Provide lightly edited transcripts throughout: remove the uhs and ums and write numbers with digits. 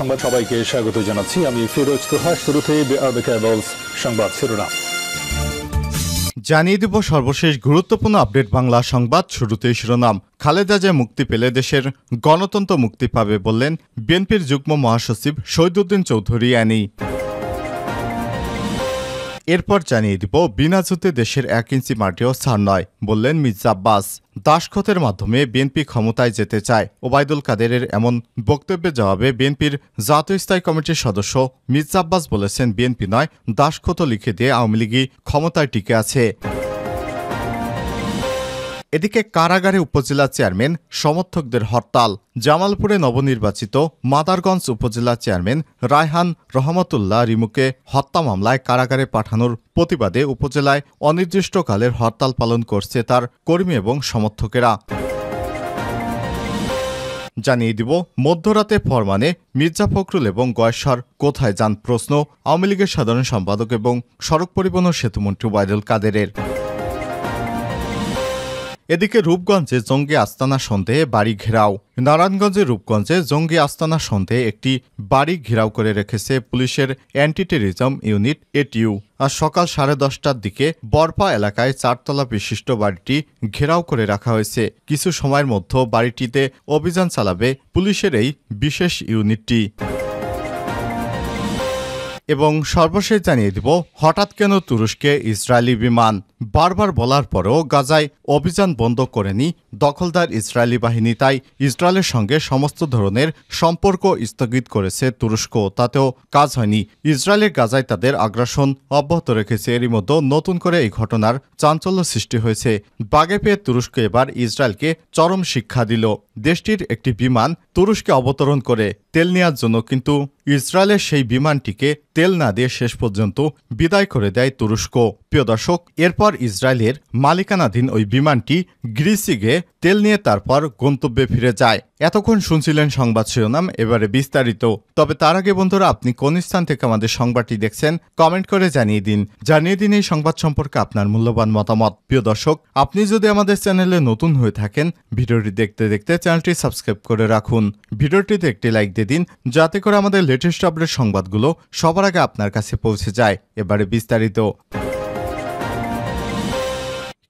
সংবাদ সবাইকে স্বাগত জানাচ্ছি আমি ফিরোজ তোহা। শুরুতে সংবাদ শিরোনাম জানিয়ে দেব সর্বশেষ গুরুত্বপূর্ণ আপডেট বাংলা সংবাদ। শুরুতেই শিরোনাম, খালেদা জিয়া মুক্তি পেলে দেশের গণতন্ত্র মুক্তি পাবে বললেন বিএনপির যুগ্ম মহাসচিব শহীদুদ্দিন চৌধুরী অ্যানি। এরপর জানিয়ে দিব বিনা যুদ্ধে দেশের 1 ইঞ্চি মাটিও ছাড় নয় বললেন মির্জা আব্বাস। দাসখতের মাধ্যমে বিএনপি ক্ষমতায় যেতে চায়, ওবায়দুল কাদেরের এমন বক্তব্যের জবাবে বিএনপির জাতীয় স্থায়ী কমিটির সদস্য মির্জা আব্বাস বলেছেন, বিএনপি নয় দাসখত লিখে দিয়ে আওয়ামী লীগই ক্ষমতায় টিকে আছে। এদিকে কারাগারে উপজেলা চেয়ারম্যান সমর্থকদের হরতাল। জামালপুরে নবনির্বাচিত মাদারগঞ্জ উপজেলা চেয়ারম্যান রায়হান রহমতুল্লাহ রিমুকে হত্যা মামলায় কারাগারে পাঠানোর প্রতিবাদে উপজেলায় অনির্দিষ্টকালের হরতাল পালন করছে তার কর্মী এবং সমর্থকেরা। জানিয়ে দিব মধ্যরাতে ফরমানে মির্জা ফখরুল এবং গয়েশ্বর কোথায় যান প্রশ্ন আওয়ামী লীগের সাধারণ সম্পাদক এবং সড়ক পরিবহন ও সেতুমন্ত্রী ওবায়দুল কাদেরের। এদিকে রূপগঞ্জে জঙ্গি আস্তানা সন্দেহে বাড়ি ঘেরাও। নারায়ণগঞ্জের রূপগঞ্জে জঙ্গি আস্তানা সন্দেহে একটি বাড়ি ঘেরাও করে রেখেছে পুলিশের অ্যান্টি টেররিজম ইউনিট এটিইউ। আর সকাল 10:30টার দিকে বরপা এলাকায় 4তলা বিশিষ্ট বাড়িটি ঘেরাও করে রাখা হয়েছে। কিছু সময়ের মধ্যে বাড়িটিতে অভিযান চালাবে পুলিশের এই বিশেষ ইউনিটটি। এবং সর্বশেষ জানিয়ে দিব হঠাৎ কেন তুরস্কে ইসরায়েলি বিমান। বারবার বলার পরেও গাজায় অভিযান বন্ধ করেনি দখলদার ইসরায়েলি বাহিনী, তাই ইসরায়েলের সঙ্গে সমস্ত ধরনের সম্পর্ক স্থগিত করেছে তুরস্ক, তাতেও কাজ হয়নি। ইসরায়েলের গাজায় তাদের আগ্রাসন অব্যাহত রেখেছে। এরই মধ্যে নতুন করে এই ঘটনার চাঞ্চল্য সৃষ্টি হয়েছে। বাগে পেয়ে তুরস্ক এবার ইসরায়েলকে চরম শিক্ষা দিল। দেশটির একটি বিমান তুরস্কে অবতরণ করে তেল নেওয়ার জন্য, কিন্তু ইসরায়েলের সেই বিমানটিকে তেল না দিয়ে শেষ পর্যন্ত বিদায় করে দেয় তুরস্ক। প্রিয় দর্শক, এরপর ইসরায়েলের মালিকানাধীন ওই বিমানটি গ্রিসে গিয়ে তেল নিয়ে তারপর গন্তব্যে ফিরে যায়। এতক্ষণ শুনছিলেন সংবাদ শিরোনাম, এবারে বিস্তারিত। তবে তার আগে বন্ধুরা, আপনি কোন স্থান থেকে আমাদের সংবাদটি দেখছেন কমেন্ট করে জানিয়ে দিন এই সংবাদ সম্পর্কে আপনার মূল্যবান মতামত। প্রিয় দর্শক, আপনি যদি আমাদের চ্যানেলে নতুন হয়ে থাকেন, ভিডিওটি দেখতে দেখতে চ্যানেলটি সাবস্ক্রাইব করে রাখুন। ভিডিওটিতে একটি লাইক দিয়ে দিন, যাতে করে আমাদের লেটেস্ট আপডেট সংবাদগুলো সবার আগে আপনার কাছে পৌঁছে যায়। এবারে বিস্তারিত।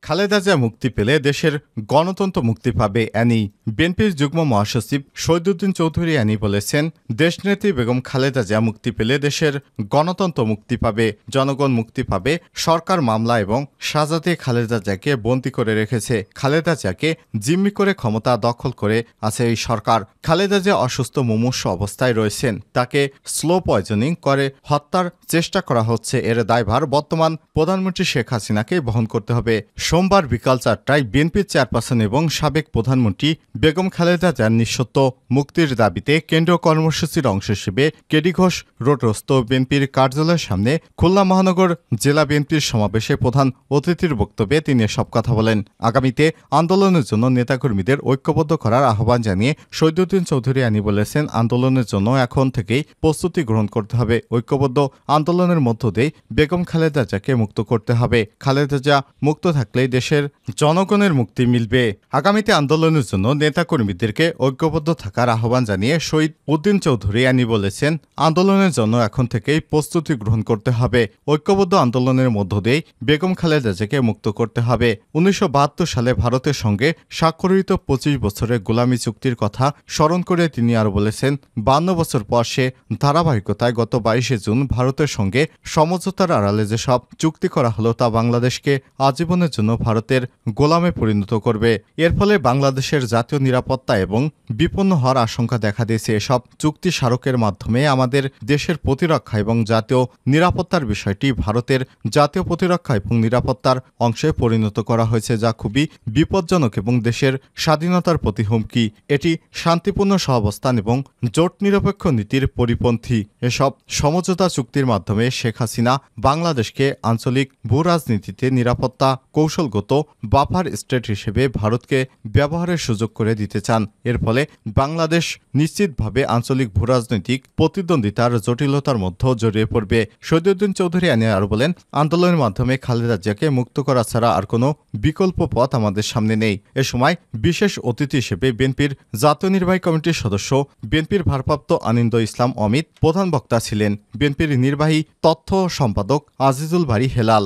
খালেদা জিয়া মুক্তি পেলে দেশের গণতন্ত্র মুক্তি পাবে অ্যানি। বিএনপির যুগ্ম মহাসচিব শহীদুদ্দিন চৌধুরী অ্যানি বলেছেন, দেশনেত্রী বেগম খালেদা জিয়া মুক্তি পেলে দেশের গণতন্ত্র মুক্তি পাবে, জনগণ মুক্তি পাবে। সরকার মামলা এবং সাজাতে খালেদা জিয়াকে বন্দী করে রেখেছে। খালেদা জিয়াকে জিম্মি করে ক্ষমতা দখল করে আছে এই সরকার। খালেদা জিয়া অসুস্থ মুমূর্ষু অবস্থায় রয়েছেন, তাকে স্লো পয়জনিং করে হত্যার চেষ্টা করা হচ্ছে। এর দায়ভার বর্তমান প্রধানমন্ত্রী শেখ হাসিনাকে বহন করতে হবে। সোমবার বিকাল 4টায় বিএনপির চেয়ারপারসন এবং সাবেক প্রধানমন্ত্রী বেগম খালেদা জিয়ার নিঃশর্ত মুক্তির দাবিতে কেন্দ্রীয় কর্মসূচির অংশ হিসেবে কেডি ঘোষ রোডস্থ বিএনপির কার্যালয়ের সামনে খুলনা মহানগর জেলা বিএনপির সমাবেশে প্রধান অতিথির বক্তব্যে তিনি এসব কথা বলেন। আগামীতে আন্দোলনের জন্য নেতাকর্মীদের ঐক্যবদ্ধ করার আহ্বান জানিয়ে শহীদুদ্দিন চৌধুরী অ্যানি বলেছেন, আন্দোলনের জন্য এখন থেকেই প্রস্তুতি গ্রহণ করতে হবে। ঐক্যবদ্ধ আন্দোলনের মধ্য দিয়ে বেগম খালেদা জিয়াকে মুক্ত করতে হবে। খালেদা জিয়া মুক্ত থাকলে দেশের জনগণের মুক্তি মিলবে। আগামীতে আন্দোলনের জন্য নেতাকর্মীদেরকে ঐক্যবদ্ধ থাকার আহ্বান জানিয়ে শহীদ উদ্দিন চৌধুরী অ্যানি বলেছেন, আন্দোলনের জন্য এখন থেকেই প্রস্তুতি গ্রহণ করতে হবে। ঐক্যবদ্ধ আন্দোলনের মধ্য দিয়েই বেগম খালেদা জিয়াকে মুক্ত করতে হবে। 1972 সালে ভারতের সঙ্গে স্বাক্ষরিত 25 বছরের গোলামি চুক্তির কথা স্মরণ করে তিনি আরও বলেছেন, 52 বছর পর সে ধারাবাহিকতায় গত 22শে জুন ভারতের সঙ্গে সমঝোতার আড়ালে যেসব চুক্তি করা হলো তা বাংলাদেশকে আজীবনের জন্য ভারতের গোলামে পরিণত করবে। এর ফলে বাংলাদেশের জাতীয় নিরাপত্তা এবং বিপন্ন হওয়ার আশঙ্কা দেখা দিয়েছে। এসব চুক্তি স্মারকের মাধ্যমে আমাদের দেশের প্রতিরক্ষা এবং জাতীয় নিরাপত্তার বিষয়টি ভারতের জাতীয় প্রতিরক্ষা এবং নিরাপত্তার অংশে পরিণত করা হয়েছে, যা খুবই বিপজ্জনক এবং দেশের স্বাধীনতার প্রতি হুমকি। এটি শান্তিপূর্ণ সহাবস্থান এবং জোট নিরপেক্ষ নীতির পরিপন্থী। এসব সমঝোতা চুক্তির মাধ্যমে শেখ হাসিনা বাংলাদেশকে আঞ্চলিক ভূরাজনীতিতে নিরাপত্তা কৌশল কৌশলগত বাফার স্টেট হিসেবে ভারতকে ব্যবহারের সুযোগ করে দিতে চান। এর ফলে বাংলাদেশ নিশ্চিতভাবে আঞ্চলিক ভূরাজনৈতিক প্রতিদ্বন্দ্বিতার জটিলতার মধ্যে জড়িয়ে পড়বে। শহীদুদ্দিন চৌধুরী আরও বলেন, আন্দোলনের মাধ্যমে খালেদা জিয়াকে মুক্ত করা ছাড়া আর কোনো বিকল্প পথ আমাদের সামনে নেই। এ সময় বিশেষ অতিথি হিসেবে বিএনপির জাতীয় নির্বাহী কমিটির সদস্য, বিএনপির ভারপ্রাপ্ত আনন্দ ইসলাম অমিত প্রধান বক্তা ছিলেন। বিএনপির নির্বাহী তথ্য সম্পাদক আজিজুল বারী হেলাল।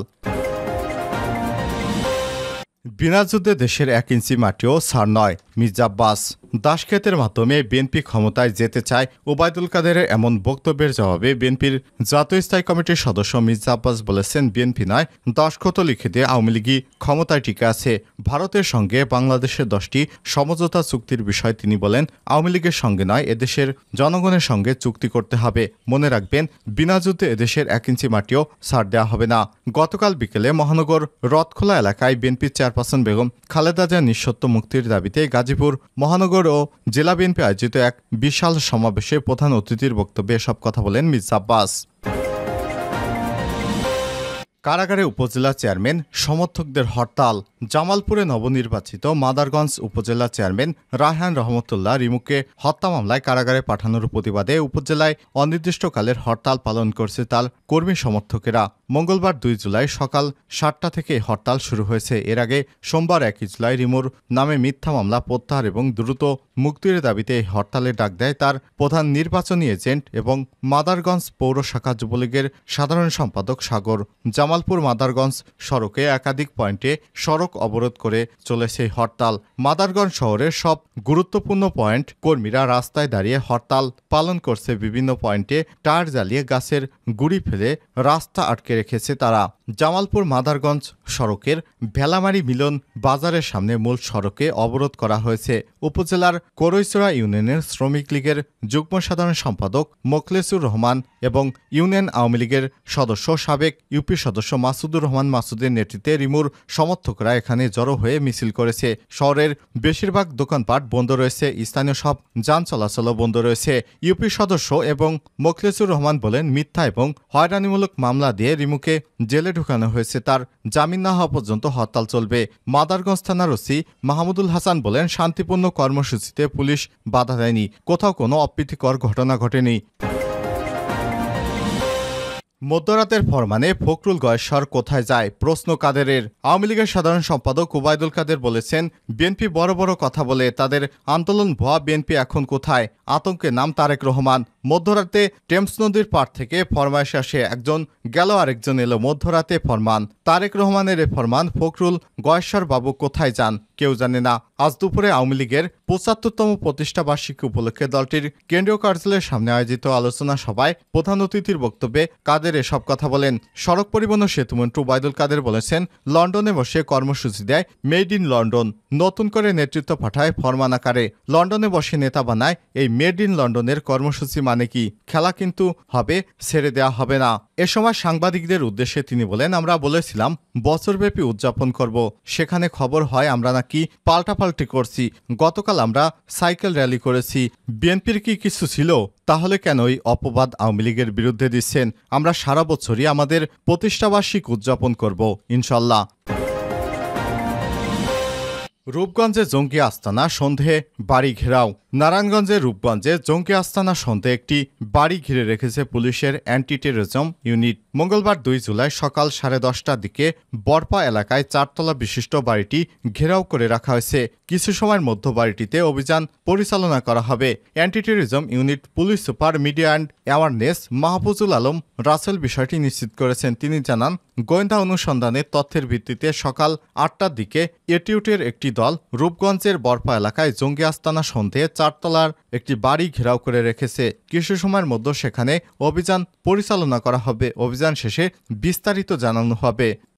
বিনা যুদ্ধে দেশের 1 ইঞ্চি মাটিও ছাড় নয়, মির্জা আব্বাস। দাসখেতের মাধ্যমে বিএনপি ক্ষমতায় যেতে চায়, ওবায়দুল কাদেরের এমন বক্তব্যের জবাবে বিএনপির জাতীয় স্থায়ী কমিটির সদস্য মির্জা আব্বাস বলেছেন, বিএনপি নয়, দাসখত লিখে দিয়ে আওয়ামী লীগই ক্ষমতায় টিকে আছে। ভারতের সঙ্গে বাংলাদেশের 10টি সমঝোতা চুক্তির বিষয় তিনি বলেন, আওয়ামী লীগের সঙ্গে নয়, এদেশের জনগণের সঙ্গে চুক্তি করতে হবে। মনে রাখবেন, বিনা যুদ্ধে এদেশের 1 ইঞ্চি মাটিও ছাড় দেওয়া হবে না। গতকাল বিকেলে মহানগর রথখোলা এলাকায় বিএনপির চেয়ারপারসন বেগম খালেদা জিয়ার নিঃশর্ত মুক্তির দাবিতে গাজীপুর মহানগর ও জেলা বিএনপি আয়োজিত এক বিশাল সমাবেশে প্রধান অতিথির বক্তব্যে এসব কথা বলেন মির্জা আব্বাস। কারাগারে উপজেলা চেয়ারম্যান সমর্থকদের হরতাল। জামালপুরে নবনির্বাচিত মাদারগঞ্জ উপজেলা চেয়ারম্যান রায়হান রহমতুল্লাহ রিমুকে হত্যা মামলায় কারাগারে পাঠানোর প্রতিবাদে উপজেলায় অনির্দিষ্টকালের হরতাল পালন করছে তার কর্মী সমর্থকেরা। মঙ্গলবার 2 জুলাই সকাল 7টা থেকে হরতাল শুরু হয়েছে। এর আগে সোমবার 1 জুলাই রিমুর নামে মিথ্যা মামলা প্রত্যাহার এবং দ্রুত মুক্তির দাবিতে এই হরতালে ডাক দেয় তার প্রধান নির্বাচনী এজেন্ট এবং মাদারগঞ্জ পৌর শাখা যুবলীগের সাধারণ সম্পাদক সাগর। জামালপুর মাদারগঞ্জ সড়কে একাধিক পয়েন্টে সড়ক অবরোধ করে চলেছে হরতাল। মাদারগঞ্জ শহরের সব গুরুত্বপূর্ণ পয়েন্ট কর্মীরা রাস্তায় দাঁড়িয়ে হরতাল পালন করছে। বিভিন্ন পয়েন্টে টায়ার জ্বালিয়ে গাছের গুড়ি ফেলে রাস্তা আটকে রেখেছে তারা। জামালপুর মাদারগঞ্জ সড়কের ভেলামারি মিলন বাজারের সামনে মূল সড়কে অবরোধ করা হয়েছে। উপজেলার করইছড়া ইউনিয়নের শ্রমিক লীগের যুগ্ম সাধারণ সম্পাদক মোখলেসুর রহমান এবং ইউনিয়ন আওয়ামী লীগের সদস্য সাবেক ইউপি সদস্য মাসুদুর রহমান মাসুদের নেতৃত্বে রিমুর সমর্থকরা এখানে জড়ো হয়ে মিছিল করেছে। শহরের বেশিরভাগ দোকানপাট বন্ধ রয়েছে, স্থানীয় সব যান চলাচলও বন্ধ রয়েছে। ইউপি সদস্য এবং মোখলেসুর রহমান বলেন, মিথ্যা এবং হয়রানিমূলক মামলা দিয়ে রিমুকে জেলে ঢুকানো হয়েছে, তার জামিন না হওয়া পর্যন্ত হরতাল চলবে। মাদারগঞ্জ থানার ওসি মাহমুদুল হাসান বলেন, শান্তিপূর্ণ কর্মসূচিতে পুলিশ বাধা দেয়নি, কোথাও কোনো অপ্রীতিকর ঘটনা ঘটেনি। মধ্যরাতের ফরমানে ফখরুল গয়েশ্বর কোথায় যায়, প্রশ্ন কাদেরের। আওয়ামী লীগের সাধারণ সম্পাদক ওবায়দুল কাদের বলেছেন, বিএনপি বড় বড় কথা বলে, তাদের আন্দোলন ভুয়া, বিএনপি এখন কোথায়? আতঙ্কে নাম তারেক রহমান। মধ্যরাতে টেমস নদীর পাড় থেকে ফরমাইশ আসে, একজন গেল আরেকজন এলো। মধ্যরাতে ফরমান, তারেক রহমানের এ ফরমান, ফখরুল গয়েশ্বর বাবু কোথায় যান কেউ জানে না। আজ দুপুরে আওয়ামী লীগের 75তম প্রতিষ্ঠা বার্ষিকী উপলক্ষে দলটির কেন্দ্রীয় কার্যালয়ের সামনে আয়োজিত আলোচনা সভায় প্রধান অতিথির বক্তব্যে কাদের এসব কথা বলেন। সড়ক পরিবহন ও সেতুমন্ত্রী ওবায়দুল কাদের বলেছেন, লন্ডনে বসে কর্মসূচি দেয় মেড ইন লন্ডন, নতুন করে নেতৃত্ব পাঠায় ফরমান আকারে। লন্ডনে বসে নেতা বানায়। এই মেড ইন লন্ডনের কর্মসূচি মানে কি? খেলা কিন্তু হবে, ছেড়ে দেওয়া হবে না। এ সময় সাংবাদিকদের উদ্দেশ্যে তিনি বলেন, আমরা বলেছিলাম বছরব্যাপী উদযাপন করব, সেখানে খবর হয় আমরা নাকি পাল্টাপাল্টি করছি। গতকাল আমরা সাইকেল র্যালি করেছি। বিএনপির কি কিছু ছিল? তাহলে কেন এই অপবাদ আওয়ামী লীগের বিরুদ্ধে দিচ্ছেন? আমরা সারা বছরই আমাদের প্রতিষ্ঠাবার্ষিক উদযাপন করব ইনশাল্লাহ। রূপগঞ্জে জঙ্গি আস্তানা, সন্দেহে বাড়ি ঘেরাও। নারায়ণগঞ্জের রূপগঞ্জে জঙ্গি আস্তানা সন্দেহে একটি বাড়ি ঘিরে রেখেছে পুলিশের অ্যান্টি টেররিজম ইউনিট। মঙ্গলবার 2 জুলাই সকাল 10:30টার দিকে বরপা এলাকায় 4তলা বিশিষ্ট বাড়িটি ঘেরাও করে রাখা হয়েছে। কিছু সময়ের মধ্যে বাড়িটিতে অভিযান পরিচালনা করা হবে। Anti terrorism unit police super media and awareness Mahfuzul Alam Rasel বিষয়টি নিশ্চিত করেছেন। তিনি জানান, গোয়েন্দা অনুসন্ধানের তথ্যের ভিত্তিতে সকাল 8টার দিকে এটিউটের একটি দল রূপগঞ্জের বরপা এলাকায় জঙ্গি আস্তানা সন্দেহে 4তলার একটি বাড়ি ঘেরাও করে রেখেছে। কিছু সময়ের মধ্যে সেখানে অভিযান পরিচালনা করা হবে। অভিযান শেষে বিস্তারিত জানানো হবে।